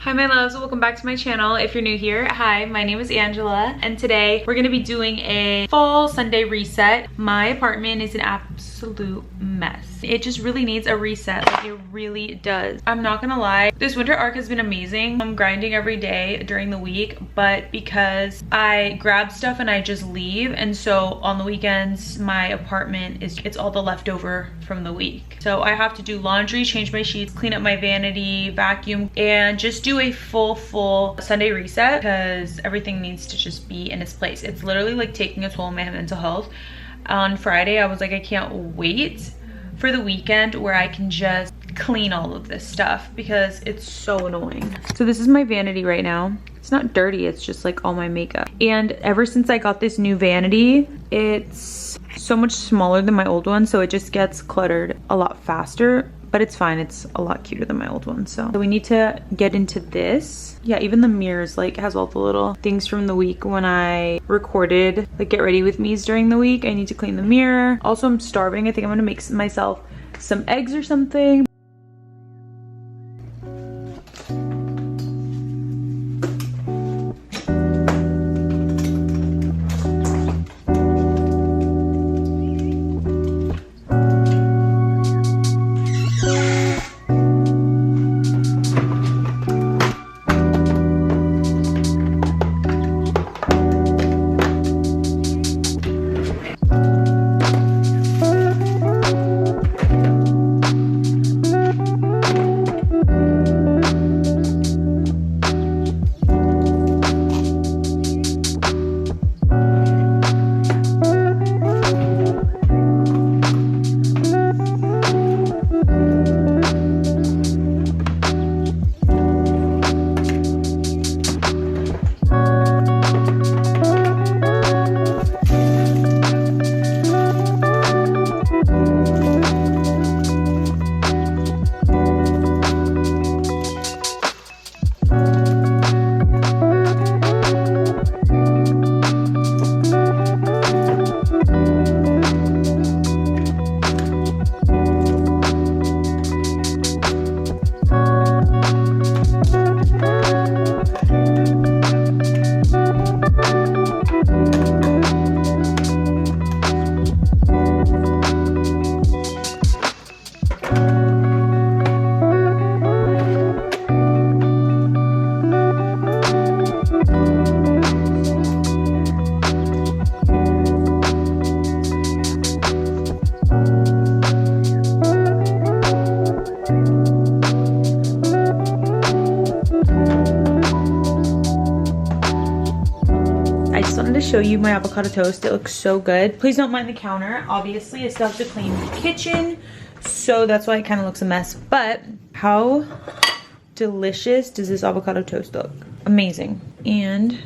Hi my loves, welcome back to my channel. If you're new here, hi, my name is Angela and today we're gonna be doing a fall Sunday reset. My apartment is an absolute mess. It just really needs a reset, like it really does. I'm not gonna lie, this winter arc has been amazing. I'm grinding every day during the week, but because I grab stuff and I just leave, and so on the weekends my apartment it's all the leftover from the week. So I have to do laundry, change my sheets, clean up my vanity, vacuum, and just do a full Sunday reset because everything needs to just be in its place. It's literally like taking a toll on my mental health. On Friday I was like, I can't wait for the weekend where I can just clean all of this stuff because it's so annoying. So this is my vanity right now. It's not dirty, it's just like all my makeup. And ever since I got this new vanity, it's so much smaller than my old one, so it just gets cluttered a lot faster, but it's fine. It's a lot cuter than my old one. So we need to get into this. Yeah, even the mirrors like has all the little things from the week when I recorded like get ready with me's during the week. I need to clean the mirror. Also, I'm starving. I think I'm gonna make myself some eggs or something. Show you my avocado toast. It looks so good. Please don't mind the counter. Obviously I still have to clean the kitchen, so that's why it kind of looks a mess, but how delicious does this avocado toast look? Amazing. And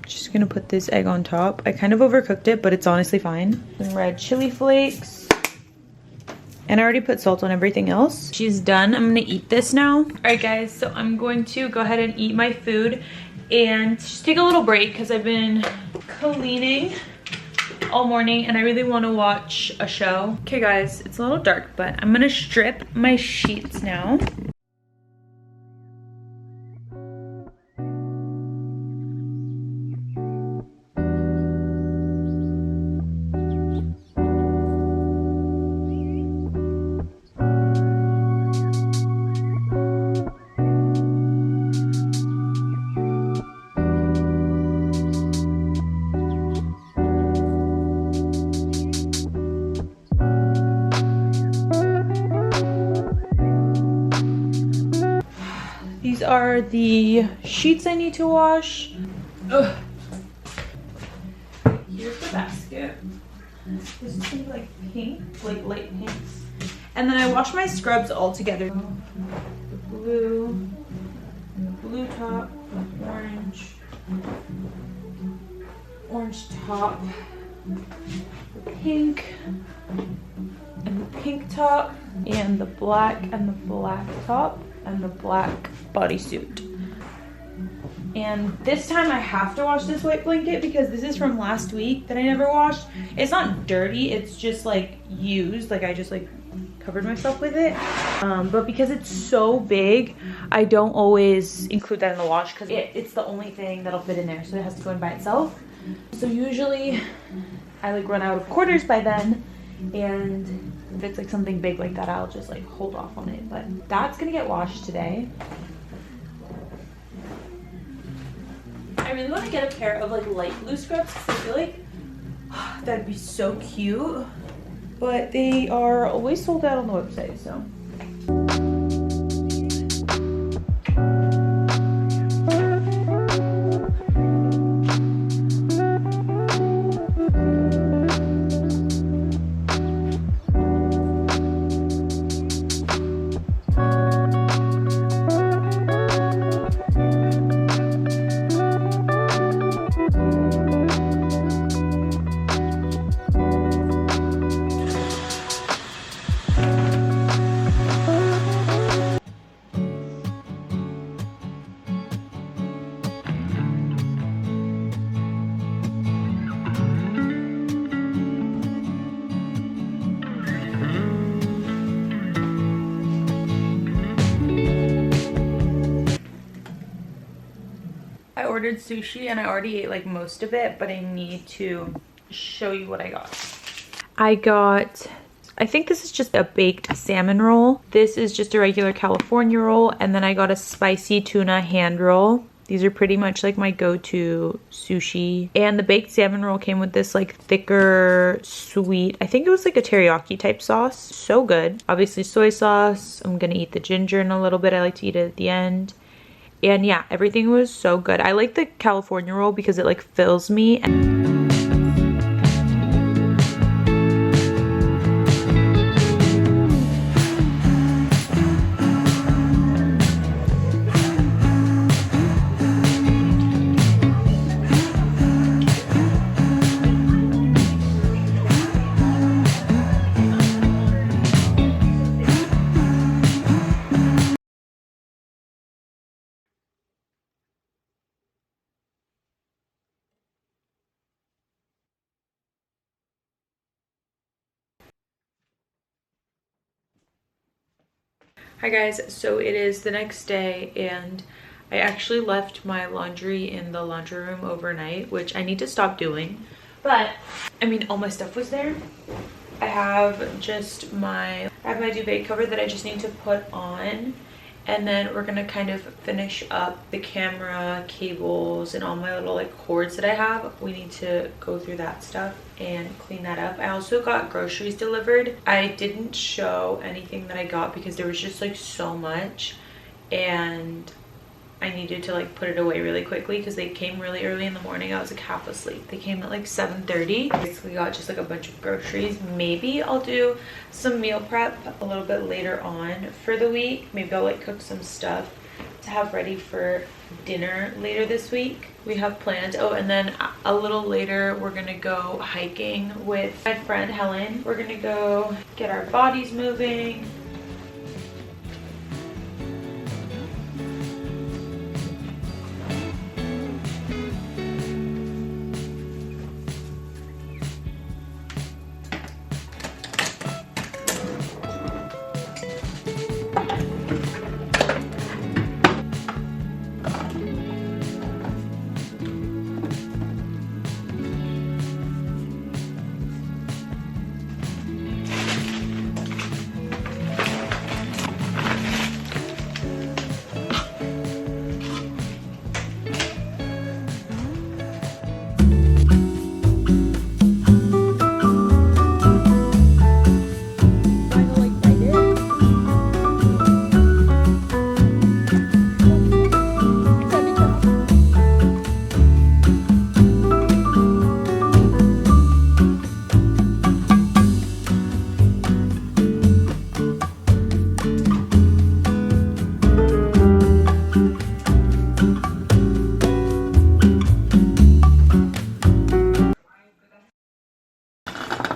just gonna put this egg on top. I kind of overcooked it, but it's honestly fine. Some red chili flakes, and I already put salt on everything else. She's done. I'm gonna eat this now. All right guys, so I'm going to go ahead and eat my food and just take a little break because I've been cleaning all morning and I really want to watch a show. Okay guys, it's a little dark, but I'm gonna strip my sheets now. These are the sheets I need to wash. Ugh. Here's the basket. This is like pink, like light pinks. And then I wash my scrubs all together. The blue, and the blue top, orange top, the pink, and the pink top, and the black top, and the black bodysuit. And this time I have to wash this white blanket because this is from last week that I never washed. It's not dirty, it's just like used, like I just like covered myself with it. But because it's so big, I don't always include that in the wash because it's the only thing that'll fit in there, so it has to go in by itself. So usually I like run out of quarters by then, and if it's like something big like that, I'll just like hold off on it. But that's gonna get washed today. I really want to get a pair of like light blue scrubs because I feel like that'd be so cute, but they are always sold out on the website, so. I ordered sushi and I already ate like most of it, but I need to show you what I got. I think this is just a baked salmon roll. This is just a regular California roll, and then I got a spicy tuna hand roll. These are pretty much like my go-to sushi. And the baked salmon roll came with this like thicker, sweet, I think it was like a teriyaki type sauce. So good. Obviously soy sauce. I'm gonna eat the ginger in a little bit. I like to eat it at the end. And yeah, everything was so good. I like the California roll because it like fills me. Hi guys, so it is the next day and I actually left my laundry in the laundry room overnight, which I need to stop doing. But I mean, all my stuff was there. I have just my duvet cover that I just need to put on, and then we're gonna kind of finish up the camera cables and all my little like cords that I have. We need to go through that stuff and clean that up. I also got groceries delivered. I didn't show anything that I got because there was just like so much, and I needed to like put it away really quickly because they came really early in the morning. I was like half asleep. They came at like 7:30. Basically got just like a bunch of groceries. Maybe I'll do some meal prep a little bit later on for the week. Maybe I'll like cook some stuff to have ready for dinner later this week. We have plans. Oh, and then a little later we're gonna go hiking with my friend Helen. We're gonna go get our bodies moving.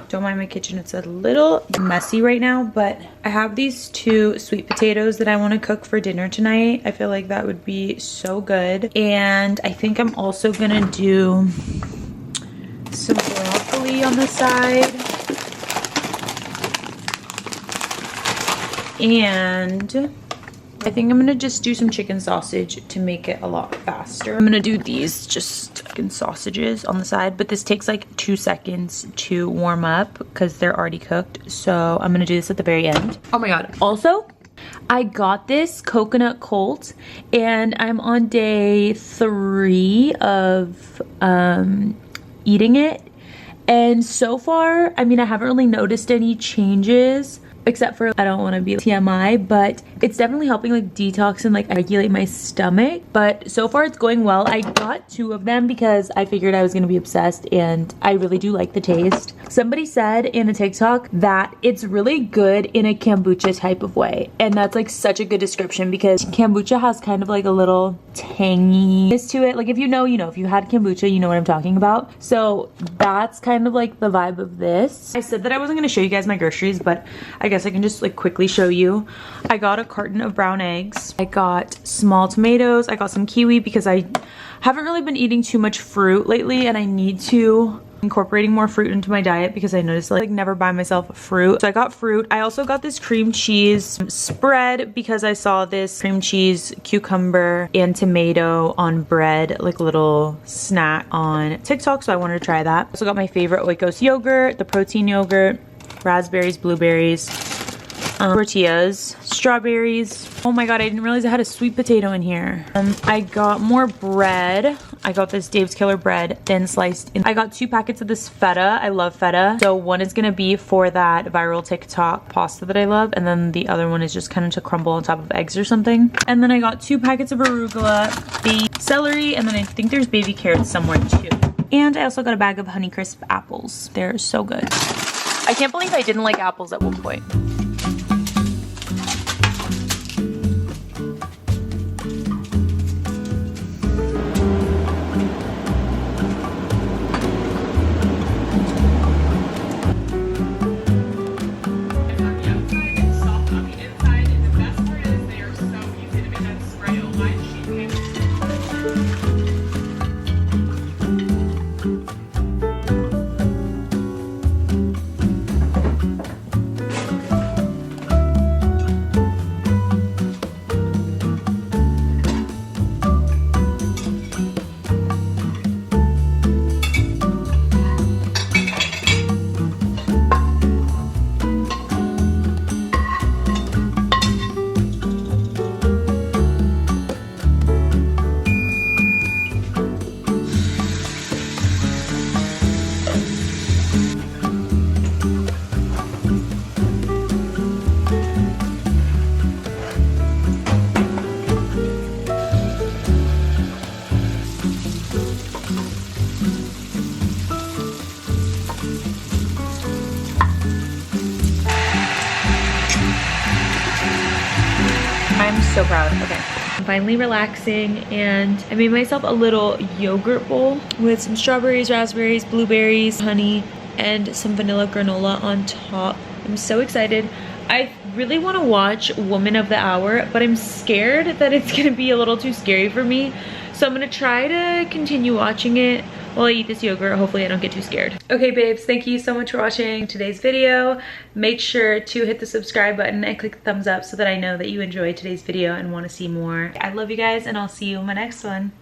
Don't mind my kitchen, it's a little messy right now, but I have these 2 sweet potatoes that I want to cook for dinner tonight. I feel like that would be so good. And I think I'm also gonna do some broccoli on the side. And I think I'm gonna just do some chicken sausage to make it a lot faster. I'm gonna do these just chicken sausages on the side, but this takes like 2 seconds to warm up because they're already cooked. So I'm gonna do this at the very end. Oh my God. Also, I got this coconut Colt and I'm on day 3 of eating it. And so far, I mean, I haven't really noticed any changes except for I don't want to be TMI, but it's definitely helping like detox and like regulate my stomach. But so far it's going well. I got 2 of them because I figured I was going to be obsessed and I really do like the taste. Somebody said in a TikTok that it's really good in a kombucha type of way. And that's like such a good description because kombucha has kind of like a little tanginess to it. Like if you know, you know, if you had kombucha, you know what I'm talking about. So that's kind of like the vibe of this. I said that I wasn't going to show you guys my groceries, but I guess I can just like quickly show you. I got a carton of brown eggs. I got small tomatoes. I got some kiwi because I haven't really been eating too much fruit lately and I need to incorporating more fruit into my diet because I noticed like never buy myself fruit. So I got fruit. I also got this cream cheese spread because I saw this cream cheese, cucumber, and tomato on bread, like little snack on TikTok. So I wanted to try that. I also got my favorite Oikos yogurt, the protein yogurt, raspberries, blueberries, tortillas, strawberries. Oh my God, I didn't realize I had a sweet potato in here. I got more bread. I got this Dave's Killer bread, thin sliced. I got 2 packets of this feta. I love feta. So one is gonna be for that viral TikTok pasta that I love. And then the other one is just kind of to crumble on top of eggs or something. And then I got 2 packets of arugula, celery, and then I think there's baby carrots somewhere too. And I also got a bag of Honeycrisp apples. They're so good. I can't believe I didn't like apples at one point. I'm so proud. Okay. I'm finally relaxing and I made myself a little yogurt bowl with some strawberries, raspberries, blueberries, honey, and some vanilla granola on top. I'm so excited. I really want to watch Woman of the Hour, but I'm scared that it's going to be a little too scary for me. So I'm going to try to continue watching it while I eat this yogurt. Hopefully I don't get too scared. Okay babes, thank you so much for watching today's video. Make sure to hit the subscribe button and click the thumbs up so that I know that you enjoyed today's video and want to see more. I love you guys and I'll see you in my next one.